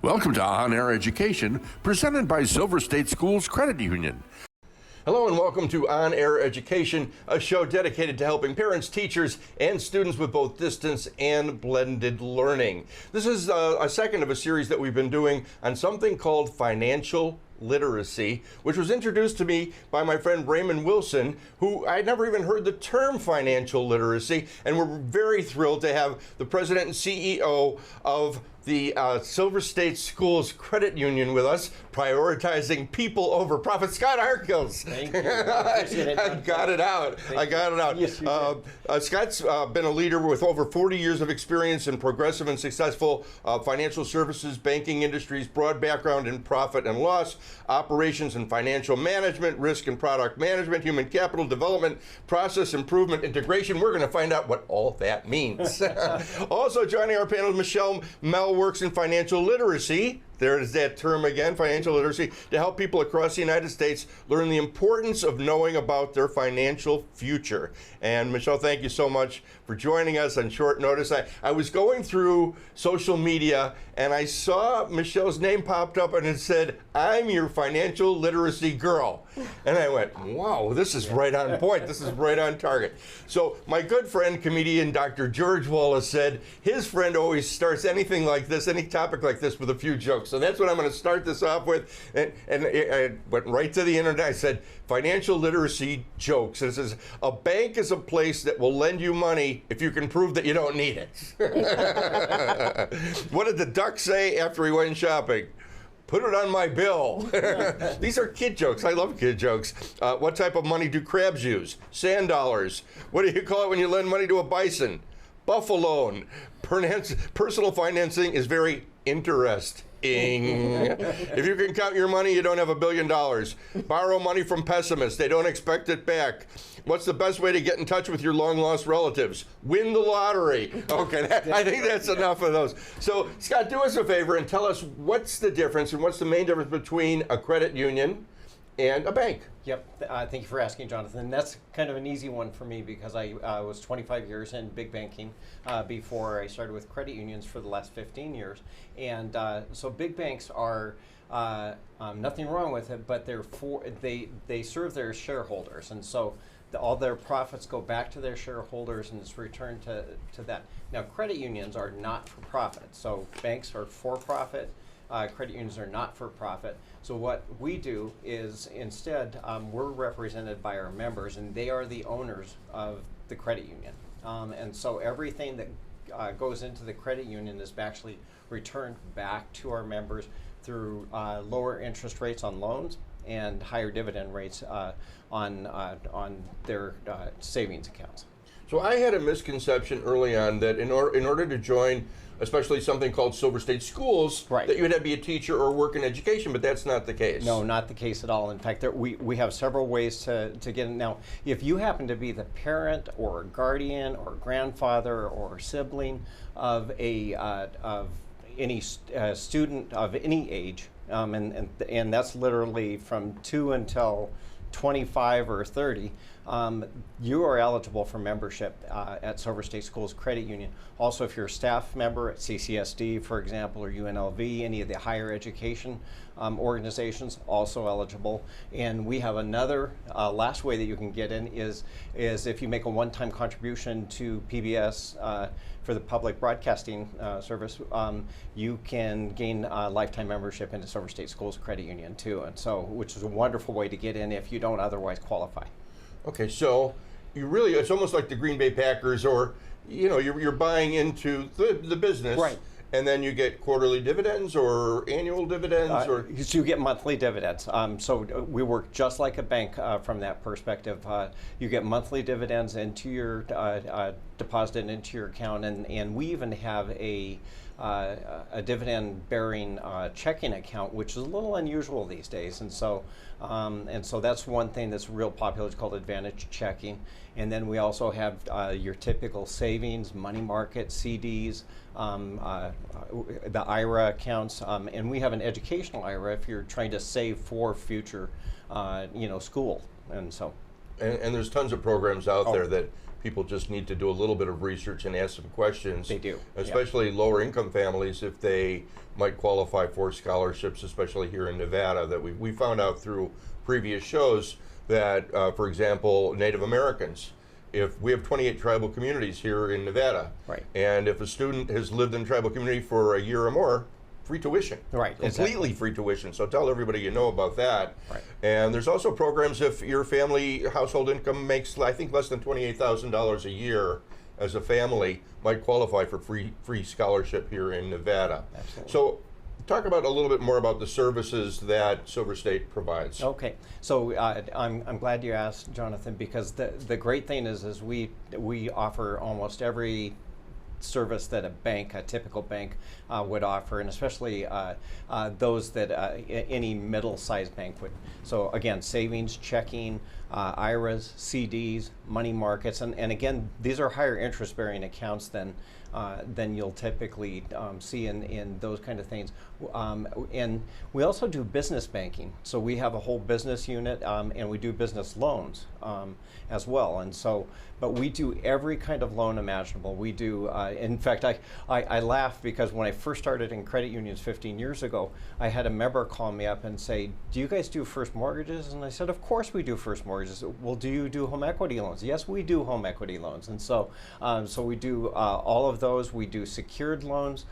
Welcome to On Air Education, presented by Silver State Schools Credit Union. Hello and welcome to On Air Education, a show dedicated to helping parents, teachers, and students with both distance and blended learning. This is a second of a series that we've been doing on something called financial literacy, which was introduced to me by my friend Raymond Wilson, who I'd never even heard the term financial literacy, and we're very thrilled to have the president and CEO of the Silver State Schools Credit Union with us, prioritizing people over profit. Scott Arkills. Thank you. I got it out. I got it out. Yes, you Scott's been a leader with over 40 years of experience in progressive and successful financial services, banking industries, broad background in profit and loss, operations and financial management, risk and product management, human capital development, process improvement, integration. We're going to find out what all that means. Also joining our panel is Mell works in financial literacy. There is that term again, financial literacy, to help people across the United States learn the importance of knowing about their financial future. And Michelle, thank you so much for joining us on short notice. I was going through social media and I saw Michelle's name popped up and it said, "I'm your financial literacy girl." And I went, wow, this is right on point. This is right on target. So my good friend, comedian Dr. George Wallace said his friend always starts anything like this, any topic like this, with a few jokes. So that's what I'm going to start this off with. And I went right to the internet. I said, financial literacy jokes. This is, a bank is a place that will lend you money if you can prove that you don't need it. What did the duck say after he went shopping? Put it on my bill. These are kid jokes. I love kid jokes. What type of money do crabs use? Sand dollars. What do you call it when you lend money to a bison? Buffalo. Personal financing is very interesting. If you can count your money, you don't have $1 billion. Borrow money from pessimists. They don't expect it back. What's the best way to get in touch with your long-lost relatives? Win the lottery. Okay, I think that's enough of those. So, Scott, do us a favor and tell us what's the difference and what's the main difference between a credit union and a bank. Yep. Thank you for asking, Jonathan. That's kind of an easy one for me because I was 25 years in big banking before I started with credit unions for the last 15 years. And so big banks are nothing wrong with it, but they serve their shareholders. And so all their profits go back to their shareholders and it's returned to that. Now, credit unions are not for profit. So banks are for profit. Credit unions are not for profit. So what we do is instead we're represented by our members and they are the owners of the credit union. And so everything that goes into the credit union is actually returned back to our members through lower interest rates on loans and higher dividend rates on their savings accounts. So I had a misconception early on that in order to join, especially something called Silver State Schools, right, that you would have to be a teacher or work in education, but that's not the case. No, not the case at all. In fact, we have several ways to get in. Now, if you happen to be the parent or guardian or grandfather or sibling of any student of any age, and that's literally from 2 until 25 or 30, you are eligible for membership at Silver State Schools Credit Union. Also, if you're a staff member at CCSD, for example, or UNLV, any of the higher education organizations, also eligible. And we have another last way that you can get in is if you make a one-time contribution to PBS for the public broadcasting service, you can gain a lifetime membership into Silver State Schools Credit Union too, and so which is a wonderful way to get in if you don't otherwise qualify. Okay, so it's almost like the Green Bay Packers, or you're buying into the business, right? And then you get quarterly dividends or annual dividends, so you get monthly dividends. So we work just like a bank from that perspective. You get monthly dividends into your deposited into your account, and we even have a dividend-bearing checking account, which is a little unusual these days, and so that's one thing that's real popular. It's called Advantage Checking, and then we also have your typical savings, money market, CDs, the IRA accounts, and we have an educational IRA if you're trying to save for future, school, and so. And there's tons of programs out Oh. there that people just need to do a little bit of research and ask some questions. They do, yeah. Especially lower income families, if they might qualify for scholarships, especially here in Nevada, that we found out through previous shows that, for example, Native Americans, if we have 28 tribal communities here in Nevada, Right. and if a student has lived in a tribal community for a year or more, free tuition. Right, Completely exactly. free tuition. So tell everybody you know about that. Right. And there's also programs if your family household income makes, I think, less than $28,000 a year as a family, might qualify for free scholarship here in Nevada. Absolutely. So talk about a little bit more about the services that Silver State provides. Okay, so I'm glad you asked, Jonathan, because the great thing is we offer almost every service that a typical bank would offer, and especially those that any middle-sized bank would. So again, savings, checking, IRAs, CDs, money markets, and again, these are higher interest-bearing accounts than you'll typically see in those kind of things. And we also do business banking. So we have a whole business unit, and we do business loans as well. And so, but we do every kind of loan imaginable. We do, in fact, I laugh because when I first started in credit unions 15 years ago, I had a member call me up and say, "Do you guys do first mortgages?" And I said, "Of course we do first mortgages." "Well, do you do home equity loans?" "Yes, we do home equity loans." And so, so we do all of those. We do secured loans.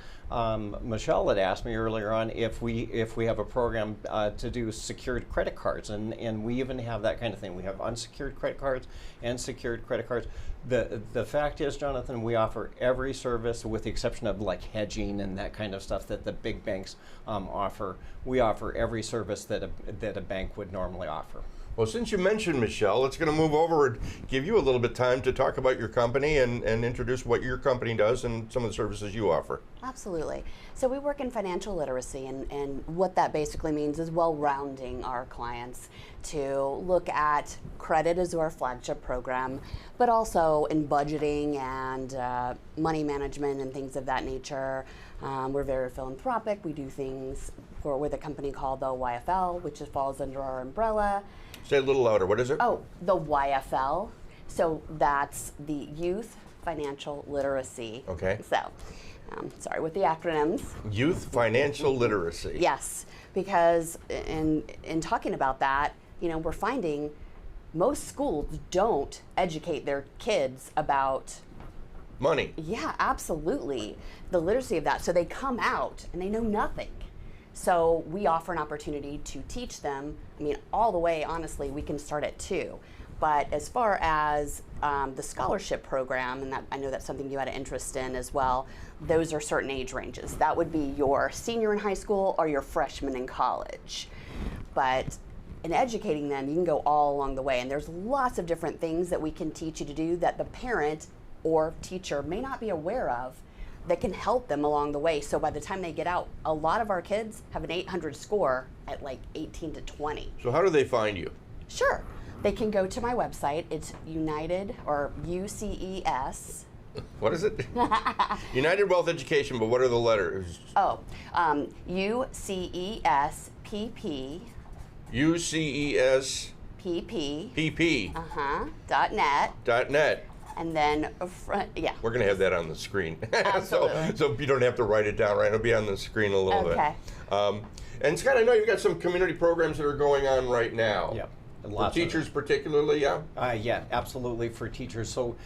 Michelle had asked me earlier on if we have a program to do secured credit cards, and we even have that kind of thing. We have unsecured credit cards and secured credit cards. The fact is, Jonathan, we offer every service with the exception of like hedging and that kind of stuff that the big banks offer. We offer every service that a bank would normally offer. Well, since you mentioned Michelle, let's going to move over and give you a little bit of time to talk about your company and introduce what your company does and some of the services you offer. Absolutely. So we work in financial literacy, and what that basically means is well-rounding our clients to look at credit as our flagship program, but also in budgeting and money management and things of that nature. We're very philanthropic. We do things with a company called the YFL, which falls under our umbrella. Say it a little louder. What is it? Oh, the YFL. So that's the Youth Financial Literacy. Okay. So, sorry, with the acronyms. Youth Financial Literacy. Yes, because in talking about that, we're finding most schools don't educate their kids about Money. Yeah, absolutely. The literacy of that. So they come out and they know nothing. So we offer an opportunity to teach them. I mean, all the way, honestly, we can start at 2. But as far as the scholarship program, and that, I know that's something you had an interest in as well, those are certain age ranges. That would be your senior in high school or your freshman in college. But in educating them, you can go all along the way. And there's lots of different things that we can teach you to do that the parent or teacher may not be aware of that can help them along the way. So by the time they get out, a lot of our kids have an 800 score at like 18 to 20. So how do they find you? Sure. They can go to my website. It's United, or UCES. What is it? United Wealth Education, but what are the letters? Oh, UCESPP. UCES PP. PP. .net. .net. And then, yeah. We're going to have that on the screen. Absolutely. so you don't have to write it down, right? It'll be on the screen a little Okay. bit. And Scott, I know you've got some community programs that are going on right now. Yep. For Lots of teachers particularly, yeah? Yeah, absolutely, for teachers. So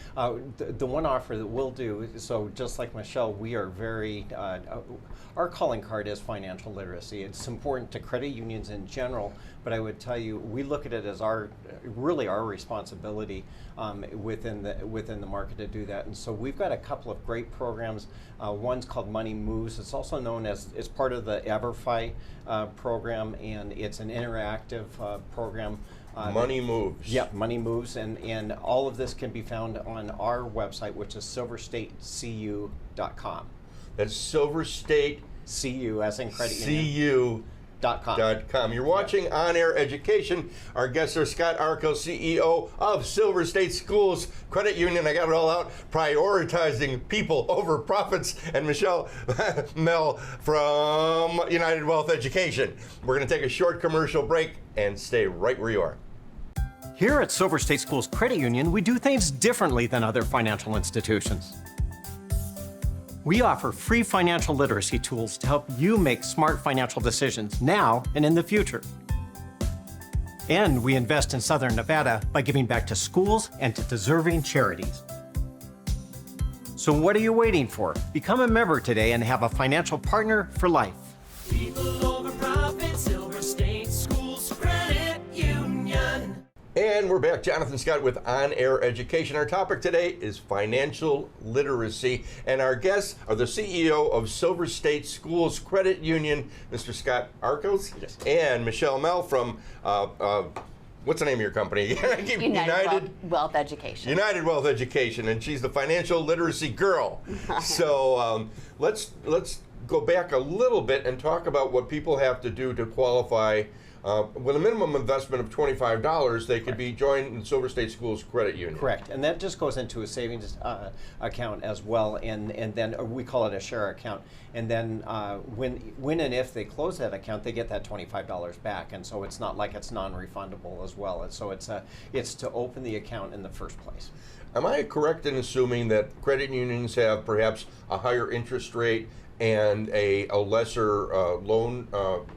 the one offer that we'll do, so just like Michelle, we are very, our calling card is financial literacy. It's important to credit unions in general, but I would tell you, we look at it as really our responsibility within the market to do that. And so we've got a couple of great programs. One's called Money Moves. It's also known as, it's part of the EverFi program, and it's an interactive program. Money Moves. Yep, Money Moves, and all of this can be found on our website, which is silverstatecu.com. That's Silver State CU, as in credit union. CU.com. You're watching On Air Education. Our guests are Scott Arkills, CEO of Silver State Schools Credit Union. I got it all out. Prioritizing people over profits. And Michelle Mell from United Wealth Education. We're going to take a short commercial break and stay right where you are. Here at Silver State Schools Credit Union, we do things differently than other financial institutions. We offer free financial literacy tools to help you make smart financial decisions now and in the future. And we invest in Southern Nevada by giving back to schools and to deserving charities. So what are you waiting for? Become a member today and have a financial partner for life. People over profit, Silver State Schools Credit Union. And we're back. Jonathan Scott with On Air Education. Our topic today is financial literacy. And our guests are the CEO of Silver State Schools Credit Union, Mr. Scott Arkills, Yes. and Michelle Mell from, what's the name of your company? United Wealth Education. United Wealth Education. And she's the financial literacy girl. So let's go back a little bit and talk about what people have to do to qualify. With a minimum investment of $25, they could be joined in Silver State Schools Credit Union. Correct, and that just goes into a savings account as well, and then we call it a share account. And then when and if they close that account, they get that $25 back, and so it's not like it's non-refundable as well. And so it's to open the account in the first place. Am I correct in assuming that credit unions have perhaps a higher interest rate and a lesser loan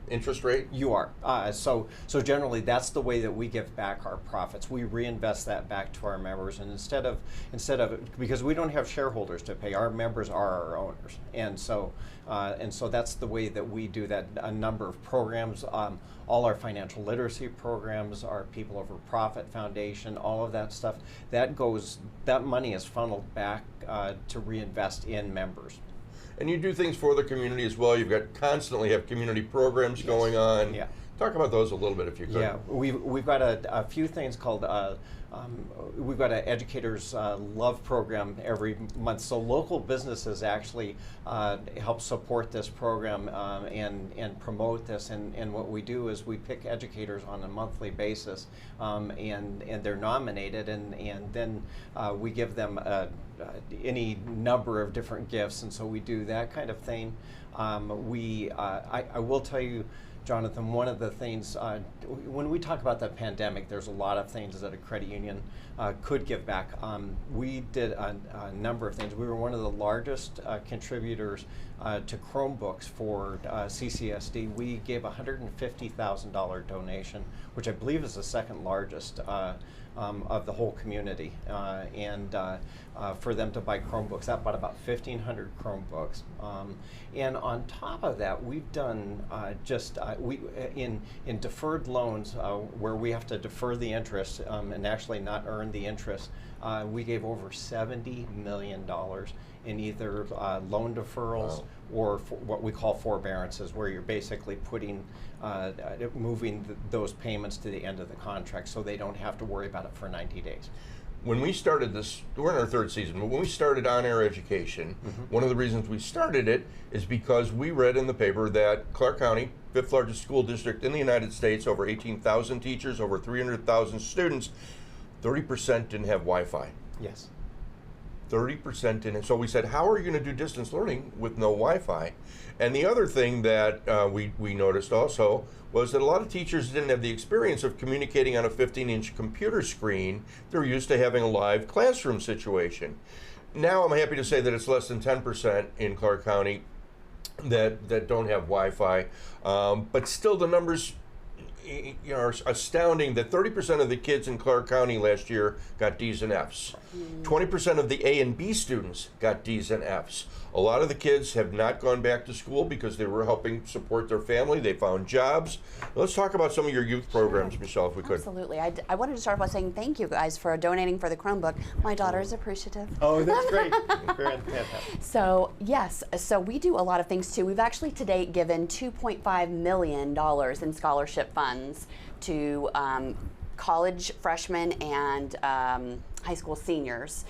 interest rate? You are. So generally, that's the way that we give back our profits. We reinvest that back to our members, and instead of because we don't have shareholders to pay, our members are our owners, and so that's the way that we do that. A number of programs, all our financial literacy programs, our People Over Profit Foundation, all of that stuff, that money is funneled back to reinvest in members. And you do things for the community as well. You've got constantly have community programs going on. Yeah. Talk about those a little bit if you could. Yeah, we've got a few things called, we've got an Educators Love program every month. So local businesses actually help support this program and promote this. And what we do is we pick educators on a monthly basis, and they're nominated, and then we give them any number of different gifts. And so we do that kind of thing. I will tell you, Jonathan, one of the things, when we talk about the pandemic, there's a lot of things that a credit union could give back. We did a number of things. We were one of the largest contributors to Chromebooks for CCSD. We gave a $150,000 donation, which I believe is the second largest of the whole community, and for them to buy Chromebooks. That bought about 1,500 Chromebooks. And on top of that, we've done in deferred loans where we have to defer the interest and actually not earn the interest. We gave over $70 million in either loan deferrals or what we call forbearances, where you're basically moving those payments to the end of the contract so they don't have to worry about it for 90 days. When we started this, we're in our third season, but when we started On Air Education, one of the reasons we started it is because we read in the paper that Clark County, fifth largest school district in the United States, over 18,000 teachers, over 300,000 students, 30% didn't have Wi-Fi. Yes. 30% didn't. So we said, how are you going to do distance learning with no Wi-Fi? And the other thing that we noticed also was that a lot of teachers didn't have the experience of communicating on a 15-inch computer screen. They're used to having a live classroom situation. Now I'm happy to say that it's less than 10% in Clark County that don't have Wi-Fi, but still the numbers are astounding. That 30% of the kids in Clark County last year got D's and F's. 20% of the A and B students got D's and F's. A lot of the kids have not gone back to school because they were helping support their family. They found jobs. Let's talk about some of your youth programs, Michelle, if we could. Absolutely. I wanted to start by saying thank you guys for donating for the Chromebook. My daughter is appreciative. Oh, that's great. Fantastic. So yes, so we do a lot of things too. We've actually to date given $2.5 million in scholarship funds to college freshmen and high school seniors.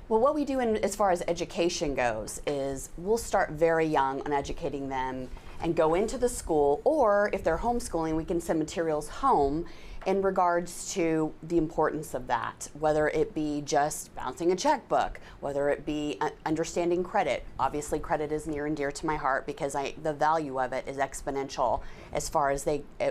Well, what we do as far as education goes is we'll start very young on educating them and go into the school, or if they're homeschooling, we can send materials home in regards to the importance of that, whether it be just bouncing a checkbook, whether it be understanding credit. Obviously, credit is near and dear to my heart because the value of it is exponential as far as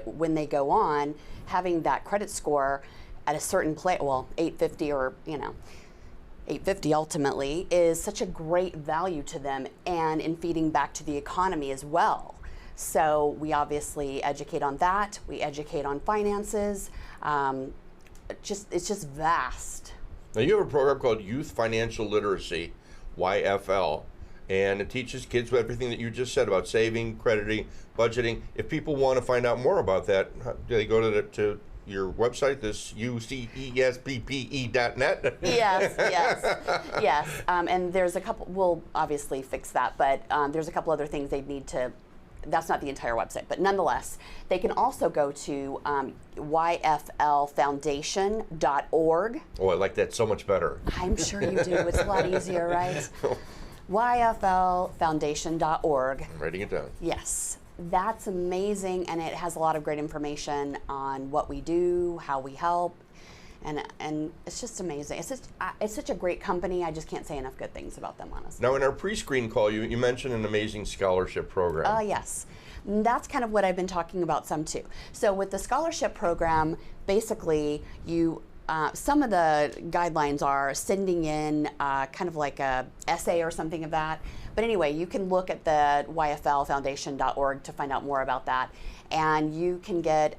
when they go on, having that credit score at a certain place, well, $8.50 or, $8.50 ultimately is such a great value to them, and in feeding back to the economy as well. So we obviously educate on that. We educate on finances. It's just vast. Now you have a program called Youth Financial Literacy, YFL, and it teaches kids everything that you just said about saving, crediting, budgeting. If people want to find out more about that, do they go to your website, this ucesppe.net? Yes. And there's a couple, we'll obviously fix that, but there's a couple other things they'd need to, that's not the entire website, but nonetheless, they can also go to yflfoundation.org. Oh, I like that so much better. I'm sure you do. It's a lot easier, right? yflfoundation.org. I'm writing it down. Yes. That's amazing, and it has a lot of great information on what we do, how we help, and it's just amazing. It's such a great company. I just can't say enough good things about them, honestly. Now, in our pre-screen call, you mentioned an amazing scholarship program. Yes. That's kind of what I've been talking about some too. So with the scholarship program, basically you some of the guidelines are sending in kind of like a essay or something of that. But anyway, you can look at the yflfoundation.org to find out more about that. And you can get,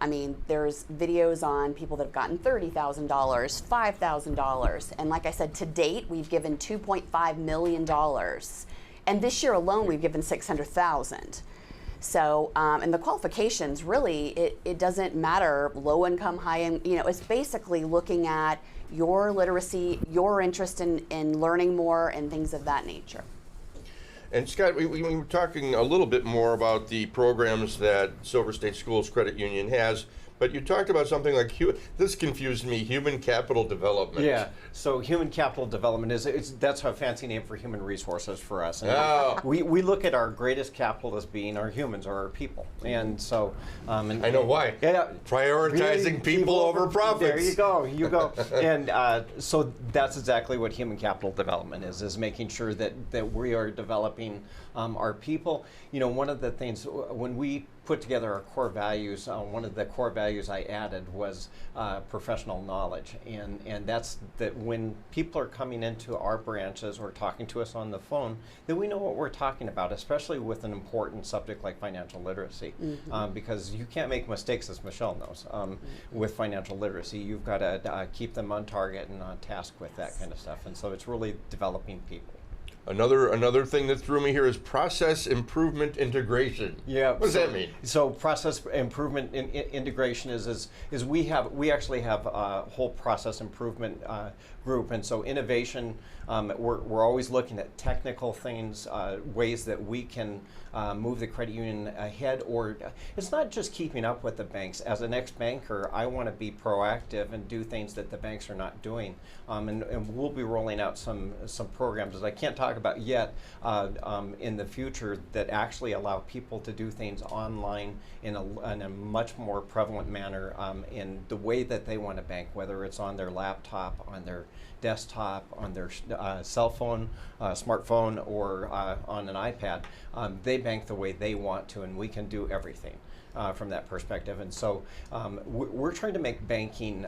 there's videos on people that have gotten $30,000, $5,000. And like I said, to date, we've given $2.5 million. And this year alone, we've given $600,000. So, and the qualifications, really, it doesn't matter low income, high income, it's basically looking at your literacy, your interest in learning more and things of that nature. And Scott, we were talking a little bit more about the programs that Silver State Schools Credit Union has, but you talked about something like, this confused me, human capital development. Yeah, so human capital development that's a fancy name for human resources for us. And we look at our greatest capital as being our humans or our people. And so... I know why. Yeah. Prioritizing people over profits. There you go, And so that's exactly what human capital development is making sure that we are developing our people. One of the things, when we put together our core values, one of the core values I added was professional knowledge, and that's that when people are coming into our branches or talking to us on the phone, that we know what we're talking about, especially with an important subject like financial literacy, because you can't make mistakes, as Michelle knows, with financial literacy. You've got to keep them on target and on task with that kind of stuff, and so it's really developing people. Another thing that threw me here is process improvement integration. Yeah. What does that mean? So process improvement integration is we actually have a whole process improvement group, and so innovation. We're always looking at technical things, ways that we can move the credit union ahead. Or it's not just keeping up with the banks. As an ex-banker, I want to be proactive and do things that the banks are not doing. And we'll be rolling out some programs that I can't talk about yet in the future that actually allow people to do things online in a much more prevalent manner in the way that they want to bank, whether it's on their laptop, on their desktop, on their cell phone, smartphone, or on an iPad. They bank the way they want to, and we can do everything from that perspective. And so we're trying to make banking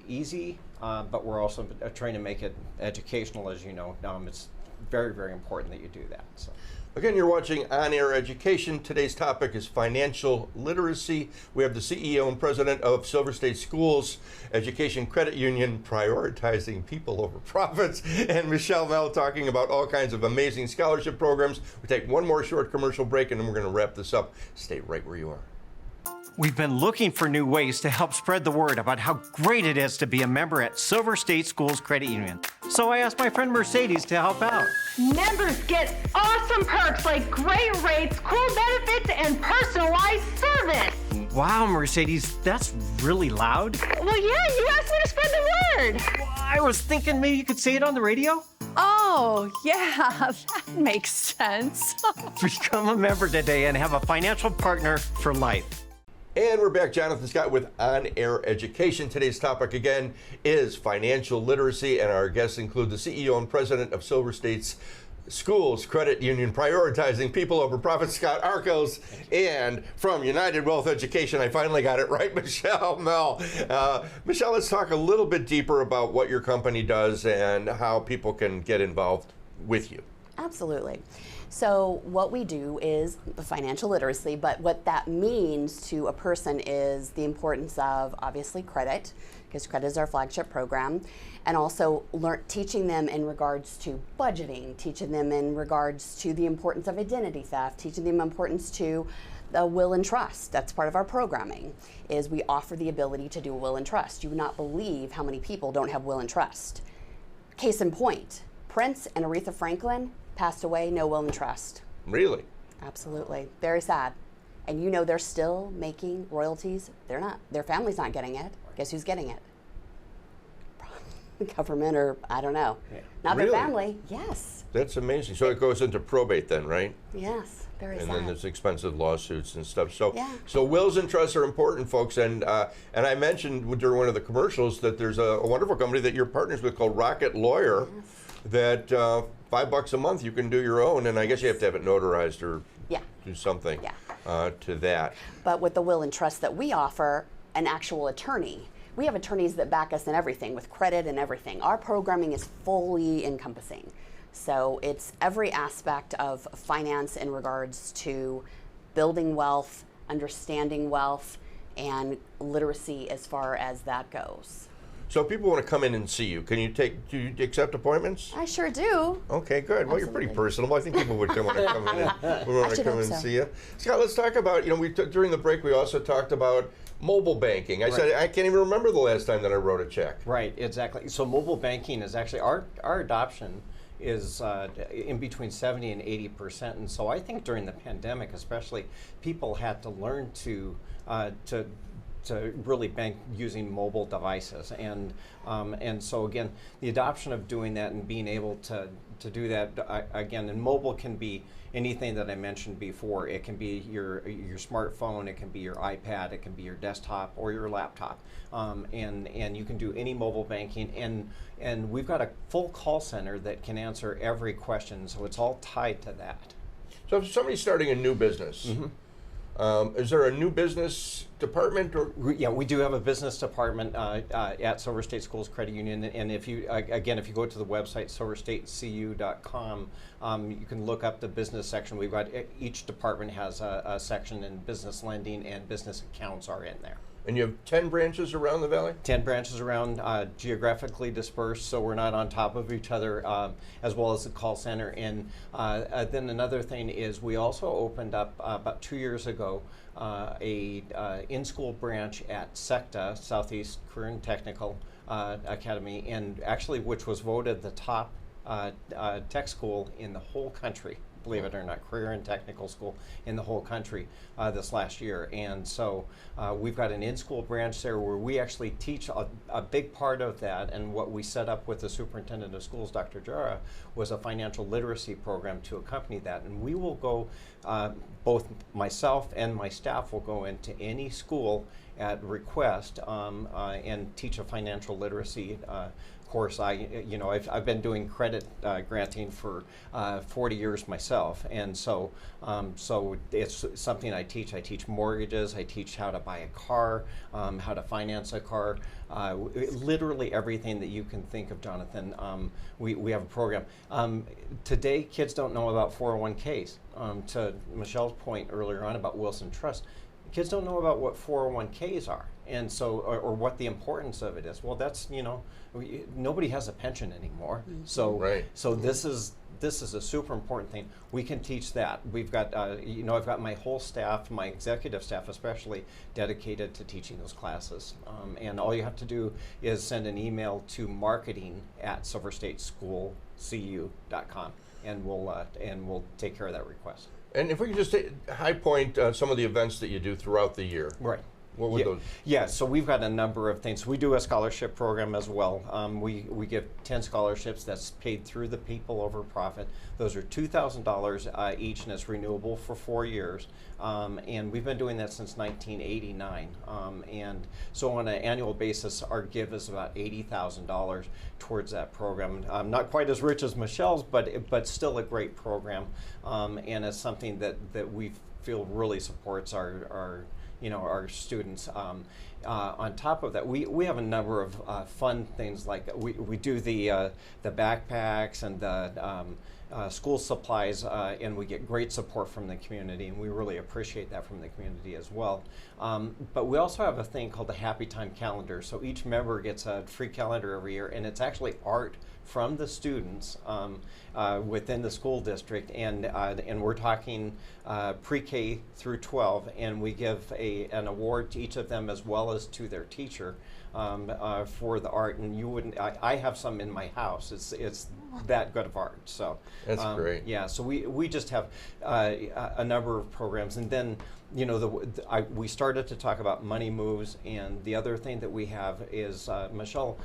easy, but we're also trying to make it educational, as you know. It's very, very important that you do that. So. Again, you're watching On Air Education. Today's topic is financial literacy. We have the CEO and president of Silver State Schools Education Credit Union, prioritizing people over profits, and Michelle Mell talking about all kinds of amazing scholarship programs. We take one more short commercial break, and then we're going to wrap this up. Stay right where you are. We've been looking for new ways to help spread the word about how great it is to be a member at Silver State Schools Credit Union. So I asked my friend Mercedes to help out. Members get awesome perks like great rates, cool benefits, and personalized service. Wow, Mercedes, that's really loud. Well, yeah, you asked me to spread the word. I was thinking maybe you could say it on the radio. Oh, yeah, that makes sense. Become a member today and have a financial partner for life. And we're back, Jonathan Scott, with On Air Education. Today's topic, again, is financial literacy, and our guests include the CEO and president of Silver State's Schools Credit Union, prioritizing people over profit. Scott Arkills, and from United Wealth Education, I finally got it right, Michelle Mell. Michelle, let's talk a little bit deeper about what your company does and how people can get involved with you. Absolutely. So what we do is financial literacy, but what that means to a person is the importance of obviously credit, because credit is our flagship program, and also teaching them in regards to budgeting, teaching them in regards to the importance of identity theft, teaching them importance to the will and trust. That's part of our programming, is we offer the ability to do will and trust. You would not believe how many people don't have will and trust. Case in point, Prince and Aretha Franklin passed away, no will and trust. Really? Absolutely. Very sad. And you know they're still making royalties. They're not. Their family's not getting it. Guess who's getting it? The government, or I don't know. Yeah. Not Really? their family. Yes. That's amazing. So it goes into probate then, right? Yes. Very And sad. then there's expensive lawsuits and stuff. So, Yeah. so wills and trusts are important, folks. And I mentioned during one of the commercials that there's a wonderful company that you're partners with called Rocket Lawyer. That $5 a month you can do your own, and I guess you have to have it notarized or Yeah. do something Yeah. to that. But with the will and trust that we offer, an actual attorney. We have attorneys that back us in everything with credit and everything. Our programming is fully encompassing. So it's every aspect of finance in regards to building wealth, understanding wealth, and literacy as far as that goes. So if people want to come in and see you, do you accept appointments? I sure do. Okay, good. Well, you're pretty Absolutely. personable. I think people would want to come in and, should come hope and so. see you. Scott, let's talk about, during the break we also talked about mobile banking. I said I can't even remember the last time that I wrote a check. Right, exactly. So mobile banking is actually, our adoption is in between 70 and 80%. And so I think during the pandemic especially, people had to learn to really bank using mobile devices, and so again, the adoption of doing that and being able to do that again, and mobile can be anything that I mentioned before. It can be your smartphone, it can be your iPad, it can be your desktop or your laptop, and you can do any mobile banking, and we've got a full call center that can answer every question, so it's all tied to that. So if somebody's starting a new business, is there a new business department? Or Yeah, we do have a business department at Silver State Schools Credit Union, and if you go to the website silverstatecu.com, you can look up the business section. We've got each department has a section, and business lending and business accounts are in there. And you have 10 branches around the valley? 10 branches around, geographically dispersed, so we're not on top of each other, as well as the call center. And then another thing is we also opened up about 2 years ago a in-school branch at SECTA, Southeast Career and Technical Academy, and actually which was voted the top tech school in the whole country. Believe it or not, career and technical school in the whole country this last year. And so we've got an in-school branch there where we actually teach a big part of that, and what we set up with the superintendent of schools, Dr. Jara, was a financial literacy program to accompany that. And we will go, both myself and my staff will go into any school at request and teach a financial literacy course. I've been doing credit granting for 40 years myself, and so it's something I teach. I teach mortgages. I teach how to buy a car, how to finance a car, literally everything that you can think of, Jonathan. We have a program. Today, kids don't know about 401ks. To Michelle's point earlier on about Wilson Trust, kids don't know about what 401ks are, and so or what the importance of it is. Well, that's nobody has a pension anymore. So Right. so this is a super important thing. We can teach that. We've got I've got my whole staff, my executive staff especially, dedicated to teaching those classes. And all you have to do is send an email to marketing@silverstateschoolcu.com, and we'll take care of that request. And if we could just high point some of the events that you do throughout the year. Right. What would those? Yeah, so we've got a number of things. We do a scholarship program as well. We give 10 scholarships that's paid through the People Over Profit. Those are $2,000 each, and it's renewable for 4 years. And we've been doing that since 1989. And so on an annual basis, our give is about $80,000 towards that program. Not quite as rich as Michelle's, but still a great program. And it's something that we feel really supports our students. On top of that, we have a number of fun things, like we do the backpacks and the school supplies, and we get great support from the community, and we really appreciate that from the community as well. But we also have a thing called the Happy Time Calendar. So each member gets a free calendar every year, and it's actually art from the students within the school district, and we're talking pre-K through 12, and we give an award to each of them as well as to their teacher for the art. And you wouldn't, I have some in my house. It's that good of art. So that's great. Yeah. So we just have a number of programs, and then we started to talk about money moves, and the other thing that we have is Michelle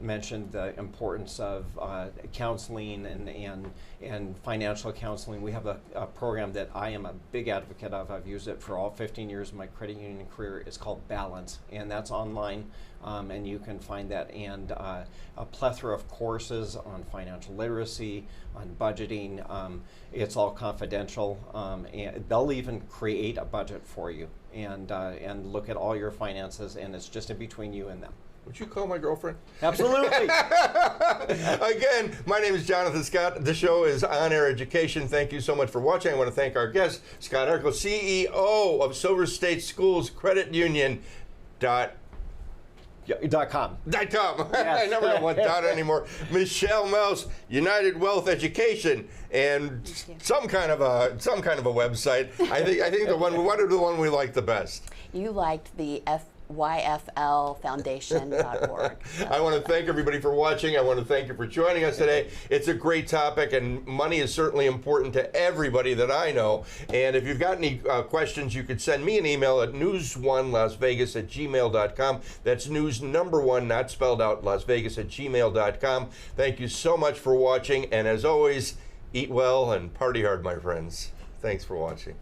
mentioned the importance of counseling and financial counseling. We have a program that I am a big advocate of. I've used it for all 15 years of my credit union career. It's called Balance, and that's online, and you can find that, and a plethora of courses on financial literacy, on budgeting. It's all confidential, and they'll even create a budget for you and look at all your finances, and it's just in between you and them. Would you call my girlfriend? Absolutely. Again, my name is Jonathan Scott. The show is On Air Education. Thank you so much for watching. I want to thank our guest, Scott Arkills, CEO of Silver State Schools Credit Union. .com. .com. Yes. I never know what dot anymore. Michelle Mell, United Wealth Education, and some kind of a website. I think the one we like the best. You liked the YFLfoundation.org. I want to thank everybody for watching. I want to thank you for joining us today. It's a great topic, and money is certainly important to everybody that I know. And if you've got any questions, you could send me an email at news1lasvegas@gmail.com. That's news number one, not spelled out, lasvegas@gmail.com. Thank you so much for watching, and as always, eat well and party hard, my friends. Thanks for watching.